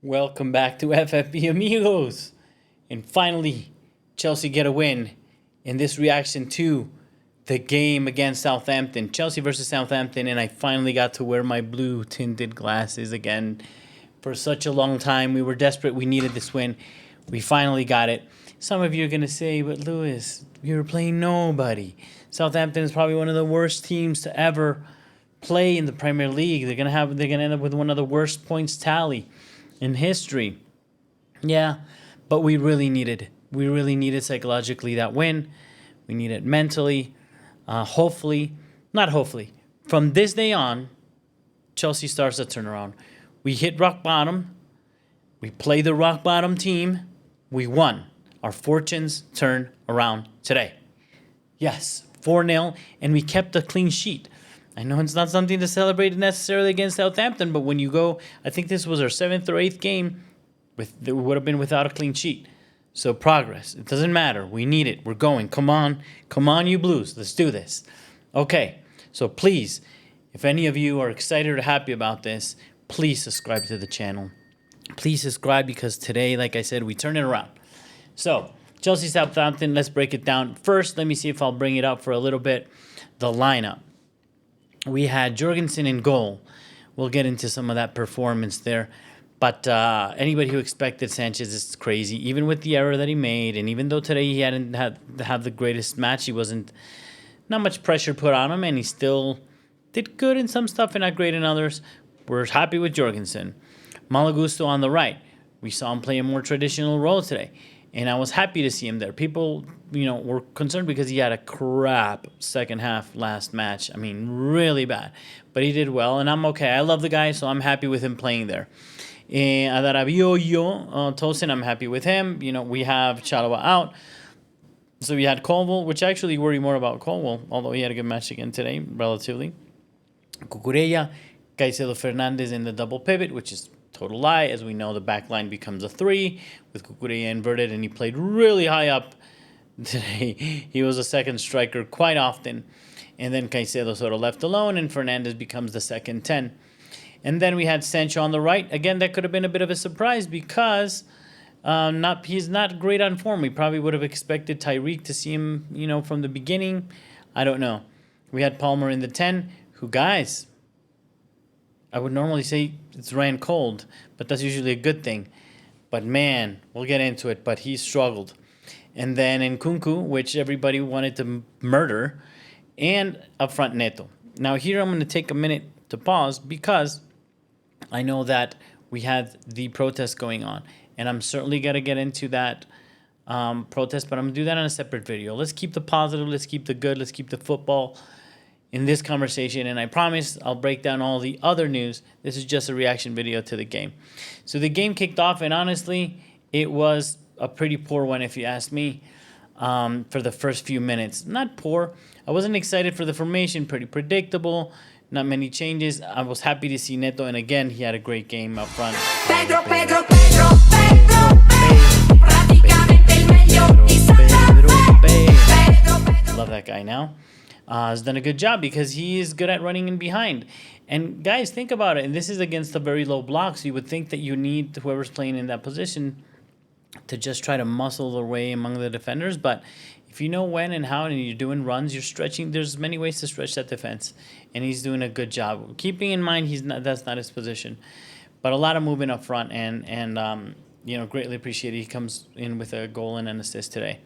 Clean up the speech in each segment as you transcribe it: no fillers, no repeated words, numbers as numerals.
Welcome back to FFB Amigos. And finally, Chelsea get a win in this reaction to the game against Southampton. Chelsea versus Southampton, and I finally got to wear my blue tinted glasses again. For such a long time, we were desperate. We needed this win. We finally got it. Some of you are going to say, but Lewis, you were playing nobody. Southampton is probably one of the worst teams to ever play in the Premier League. They're going to end up with one of the worst points tally in history. Yeah, but we really needed psychologically that win. We need it mentally. From this day on, Chelsea starts a turnaround. We hit rock bottom. We play the rock bottom team. We won. Our fortunes turn around today. Yes, 4-0, and we kept a clean sheet. I know it's not something to celebrate necessarily against Southampton, but when you go, I think this was our 7th or 8th game, it would have been without a clean sheet. So progress. It doesn't matter. We need it. We're going. Come on, you Blues. Let's do this. Okay, so please, if any of you are excited or happy about this, please subscribe to the channel. Please subscribe because today, like I said, we turn it around. So, Chelsea Southampton, let's break it down. First, let me see if I'll bring it up for a little bit. The lineup. We had Jorgensen in goal. We'll get into some of that performance there. But anybody who expected Sanchez is crazy, even with the error that he made. And even though today he hadn't had the greatest match, not much pressure put on him, and he still did good in some stuff and not great in others. We're happy with Jorgensen. Malagusto on the right. We saw him play a more traditional role today. And I was happy to see him there. People, were concerned because he had a crap second half last match. I mean, really bad. But he did well, and I'm okay. I love the guy, so I'm happy with him playing there. Adarabioyo, Tosin, I'm happy with him. We have Chalobah out. So we had Colwell, which I actually worry more about Colwell, although he had a good match again today, relatively. Cucurella, Caicedo Fernandez in the double pivot, which is total lie. As we know, the back line becomes a 3 with Cucurella inverted, and he played really high up today. He was a second striker quite often. And then Caicedo sort of left alone, and Fernandez becomes the second 10. And then we had Sancho on the right. Again, that could have been a bit of a surprise because he's not great on form. We probably would have expected Tyreek to see him, from the beginning. I don't know. We had Palmer in the 10, who, guys, I would normally say it's ran cold, but that's usually a good thing. But man, we'll get into it, but he struggled. And then Nkunku, which everybody wanted to murder, and up front Neto. Now here I'm going to take a minute to pause because I know that we had the protest going on. And I'm certainly going to get into that protest, but I'm going to do that in a separate video. Let's keep the positive, let's keep the good, let's keep the football in this conversation, and I promise I'll break down all the other news. This is just a reaction video to the game. So the game kicked off, and honestly, it was a pretty poor one if you ask me for the first few minutes. Not poor. I wasn't excited for the formation. Pretty predictable. Not many changes. I was happy to see Neto, and again, he had a great game up front. Pedro. Love that guy now. Has done a good job because he is good at running in behind. And guys, think about it. And this is against a very low block, so you would think that you need whoever's playing in that position to just try to muscle their way among the defenders. But if you know when and how and you're doing runs, you're stretching. There's many ways to stretch that defense, and he's doing a good job. Keeping in mind that's not his position, but a lot of movement up front, and greatly appreciated. He comes in with a goal and an assist today.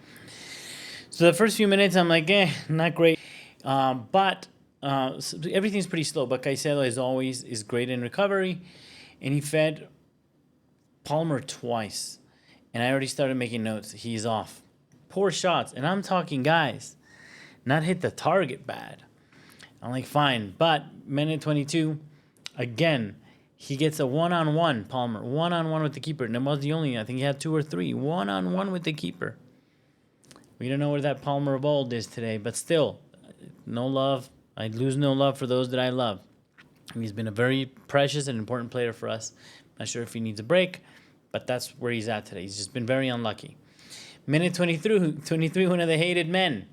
So the first few minutes, I'm like, not great. But everything's pretty slow. But Caicedo, as always, is great in recovery. And he fed Palmer twice. And I already started making notes. He's off. Poor shots. And I'm talking, guys, not hit the target bad. I'm like, fine. But minute 22, again, he gets a one-on-one, Palmer. One-on-one with the keeper. And it was the only, I think he had 2 or 3. One-on-one with the keeper. We don't know where that Palmer of old is today. But still, no love. I lose no love for those that I love. He's been a very precious and important player for us. Not sure if he needs a break, but that's where he's at today. He's just been very unlucky. Minute 23, one of the hated men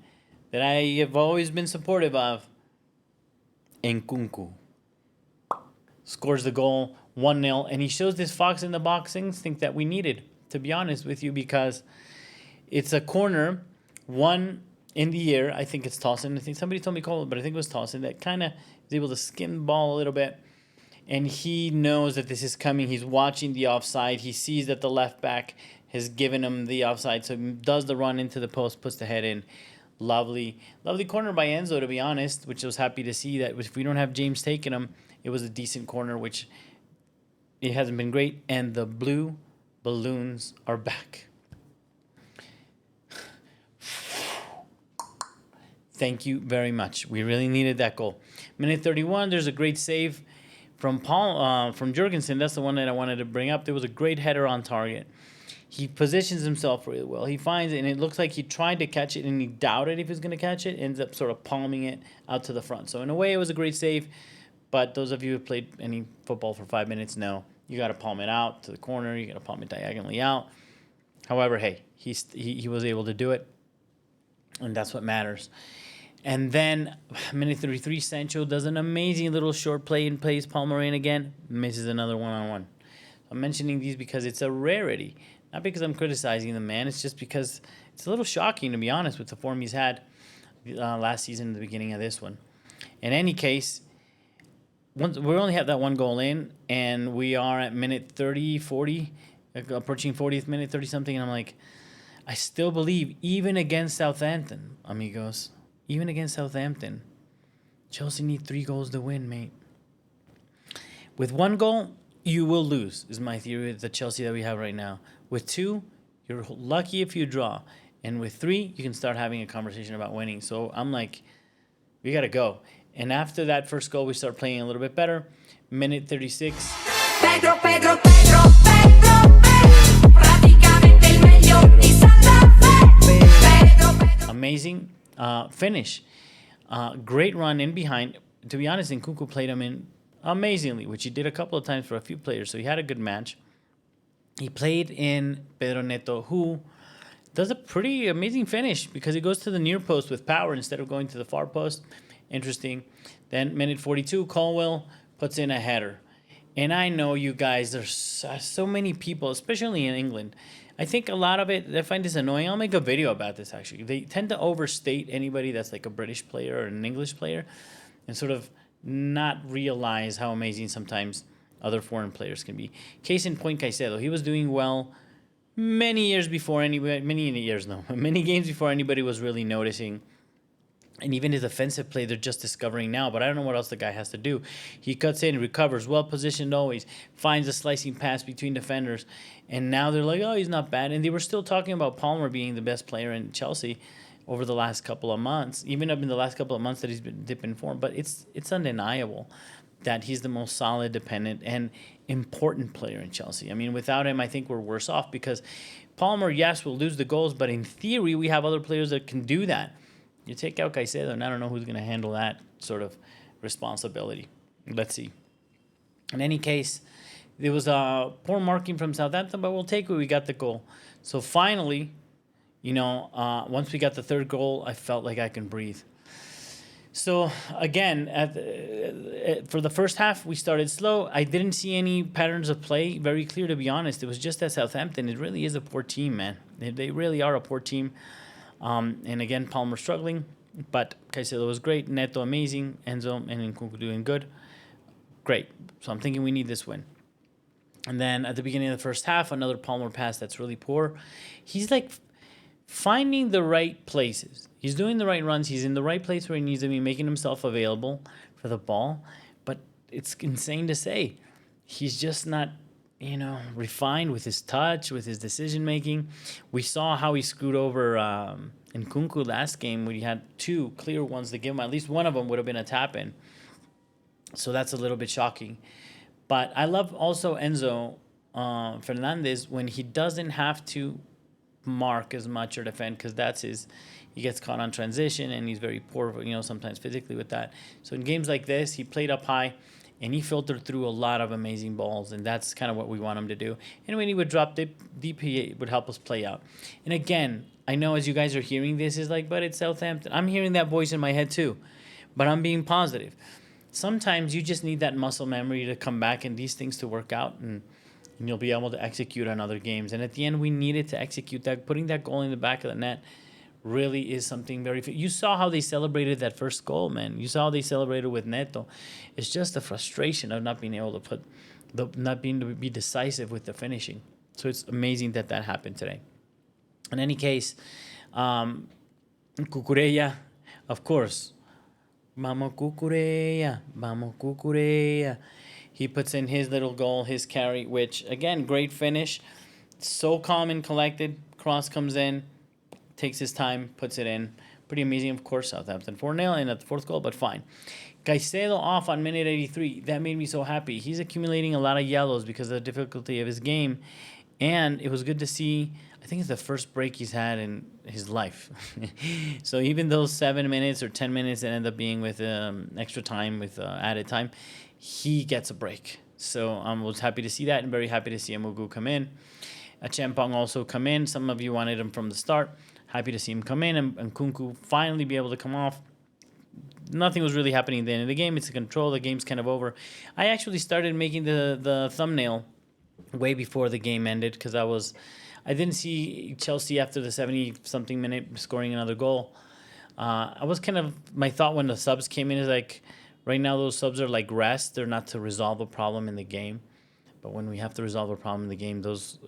that I have always been supportive of, Nkunku. Scores the goal. 1-0. And he shows this fox in the box instinct that we needed, to be honest with you, because it's a corner, one in the air. I think it's Towson. I think somebody told me call it, but I think it was Towson that kind of is able to skim the ball a little bit. And he knows that this is coming. He's watching the offside. He sees that the left back has given him the offside, so he does the run into the post, puts the head in. Lovely corner by Enzo, to be honest, which I was happy to see that if we don't have James taking him, it was a decent corner, which it hasn't been great. And the blue balloons are back. Thank you very much. We really needed that goal. Minute 31, there's a great save from Jurgensen. That's the one that I wanted to bring up. There was a great header on target. He positions himself really well. He finds it, and it looks like he tried to catch it, and he doubted if he was going to catch it. Ends up sort of palming it out to the front. So in a way, it was a great save. But those of you who have played any football for 5 minutes know you got to palm it out to the corner. You got to palm it diagonally out. However, hey, he was able to do it, and that's what matters. And then, minute 33, Sancho does an amazing little short play and plays Palmer in again. Misses another one-on-one. I'm mentioning these because it's a rarity. Not because I'm criticizing the man. It's just because it's a little shocking, to be honest, with the form he's had last season and the beginning of this one. In any case, we only have that one goal in, and we are at minute 30, 40, approaching 40th minute, 30-something, and I'm like, I still believe, even against Southampton, amigos, even against Southampton, Chelsea need 3 goals to win, mate. With 1 goal, you will lose, is my theory with the Chelsea that we have right now. With 2, you're lucky if you draw. And with 3, you can start having a conversation about winning. So I'm like, we got to go. And after that first goal, we start playing a little bit better. Minute 36. Pedro, praticamente il meglio di Santa Fe. Amazing finish. Great run in behind. To be honest, Nkunku played him in amazingly, which he did a couple of times for a few players, so he had a good match. He played in Pedro Neto, who does a pretty amazing finish because he goes to the near post with power instead of going to the far post. Interesting. Then minute 42, Colwill puts in a header. And I know you guys, there's so many people, especially in England. I think a lot of it, I find this annoying. I'll make a video about this, actually. They tend to overstate anybody that's like a British player or an English player and sort of not realize how amazing sometimes other foreign players can be. Case in point, Caicedo. He was doing well many games before anybody was really noticing. And even his offensive play, they're just discovering now. But I don't know what else the guy has to do. He cuts in, recovers, well-positioned always, finds a slicing pass between defenders. And now they're like, oh, he's not bad. And they were still talking about Palmer being the best player in Chelsea over the last couple of months, even up in the last couple of months that he's been dipping form. But it's undeniable that he's the most solid, dependent, and important player in Chelsea. I mean, without him, I think we're worse off because Palmer, yes, will lose the goals, but in theory, we have other players that can do that. You take out Caicedo, and I don't know who's going to handle that sort of responsibility. Let's see. In any case, there was a poor marking from Southampton, but we'll take it. We got the goal. So finally, once we got the third goal, I felt like I can breathe. So again, for the first half, we started slow. I didn't see any patterns of play very clear, to be honest. It was just that Southampton, it really is a poor team, man. They really are a poor team. And again, Palmer struggling, but Caicedo was great. Neto amazing. Enzo and Nkunku doing good. Great. So I'm thinking we need this win. And then at the beginning of the first half, another Palmer pass that's really poor. He's like finding the right places. He's doing the right runs. He's in the right place where he needs to be, making himself available for the ball. But it's insane to say. He's just not, refined with his touch, with his decision-making. We saw how he screwed over Nkunku last game when he had 2 clear ones to give him. At least one of them would have been a tap-in. So that's a little bit shocking. But I love also Enzo Fernandez when he doesn't have to mark as much or defend because he gets caught on transition and he's very poor, sometimes physically with that. So in games like this, he played up high. And he filtered through a lot of amazing balls, and that's kind of what we want him to do. And when he would drop deep, he would help us play out. And again, I know as you guys are hearing this, is like, but it's Southampton. I'm hearing that voice in my head too, but I'm being positive. sometimes you just need that muscle memory to come back and these things to work out, and you'll be able to execute on other games. And at the end, we needed to execute that. Putting that goal in the back of the net really is something very. You saw how they celebrated that first goal, man. You saw how they celebrated with Neto. It's just the frustration of not being able to not being to be decisive with the finishing. So it's amazing that happened today. In any case, Cucurella, of course. Vamos Cucurella, vamos Cucurella. He puts in his little goal, his carry, which, again, great finish. So calm and collected. Cross comes in, takes his time, puts it in. Pretty amazing, of course, Southampton 4-0 in at the fourth goal, but fine. Caicedo off on minute 83. That made me so happy. He's accumulating a lot of yellows because of the difficulty of his game. And it was good to see, I think it's the first break he's had in his life. So even those 7 minutes or 10 minutes that end up being with extra time, with added time, he gets a break. So I was happy to see that and very happy to see Nkunku come in. Champong also come in. Some of you wanted him from the start. Happy to see him come in and Nkunku finally be able to come off. Nothing was really happening at the end of the game. It's a control. The game's kind of over. I actually started making the thumbnail way before the game ended because I didn't see Chelsea after the 70-something minute scoring another goal. I was kind of, my thought when the subs came in is like, right now those subs are like rest. They're not to resolve a problem in the game. But when we have to resolve a problem in the game, those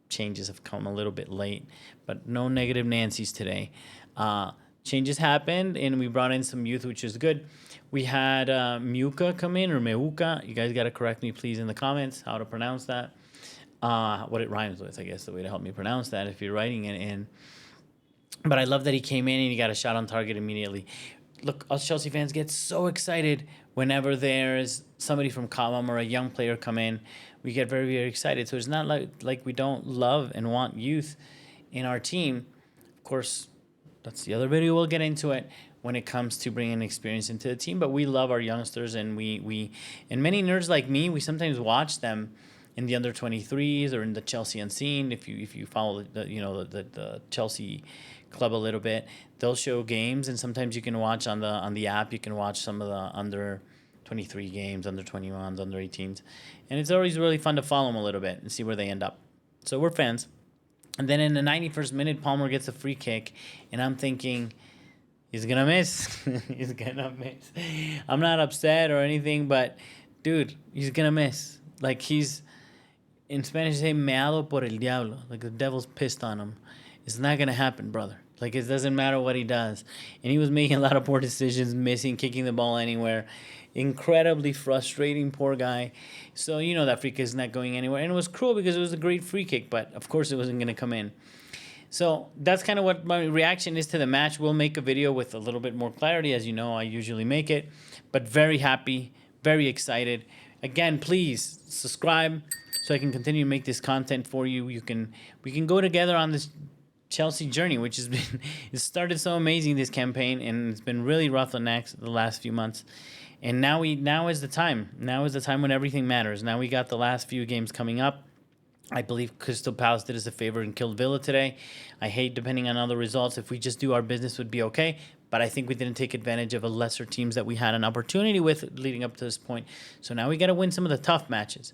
changes have come a little bit late. But no negative Nancy's today. Changes happened, and we brought in some youth, which is good. We had Miuka come in, or Meuka. You guys got to correct me, please, in the comments how to pronounce that. What it rhymes with, I guess, the way to help me pronounce that if you're writing it in. But I love that he came in and he got a shot on target immediately. Look, us Chelsea fans get so excited whenever there's somebody from Column or a young player come in. We get very, very excited. So it's not like we don't love and want youth in our team. Of course, that's the other video. We'll get into it when it comes to bringing experience into the team. But we love our youngsters, and we and many nerds like me, we sometimes watch them in the under 23s or in the Chelsea Unseen. If you follow the Chelsea club a little bit, they'll show games, and sometimes you can watch on the app. You can watch some of the under 23 games, under 21s, under 18s, and it's always really fun to follow them a little bit and see where they end up. So we're fans. And then in the 91st minute, Palmer gets a free kick, and I'm thinking, he's going to miss. He's going to miss. I'm not upset or anything, but, dude, he's going to miss. Like, he's, in Spanish, they say, meado por el diablo. Like, the devil's pissed on him. It's not going to happen, brother. Like, it doesn't matter what he does. And he was making a lot of poor decisions, missing, kicking the ball anywhere. Incredibly frustrating, poor guy. So, that free kick is not going anywhere. And it was cruel because it was a great free kick, but of course it wasn't going to come in. So that's kind of what my reaction is to the match. We'll make a video with a little bit more clarity. As you know, I usually make it. But very happy, very excited. Again, please subscribe so I can continue to make this content for you. We can go together on this Chelsea journey, which has been, it started so amazing, this campaign, and it's been really rough the last few months. And now is the time. Now is the time when everything matters. Now we got the last few games coming up. I believe Crystal Palace did us a favor and killed Villa today. I hate depending on other results. If we just do our business, would be okay. But I think we didn't take advantage of a lesser teams that we had an opportunity with leading up to this point. So now we got to win some of the tough matches.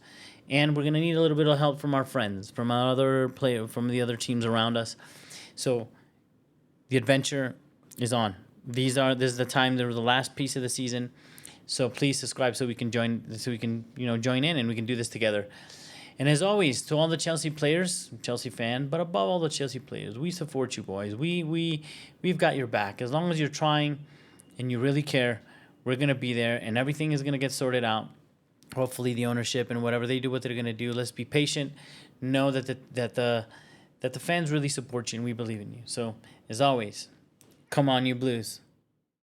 And we're going to need a little bit of help from our friends, from from the other teams around us. So the adventure is on. This is the time. They're the last piece of the season. So please subscribe so we can join in and we can do this together. And as always, to all the Chelsea players, Chelsea fan, but above all the Chelsea players, we support you, boys. We've got your back. As long as you're trying and you really care, we're gonna be there, and everything is gonna get sorted out. Hopefully, the ownership and whatever they do, what they're gonna do. Let's be patient. Know that the fans really support you, and we believe in you. So, as always, come on, you Blues.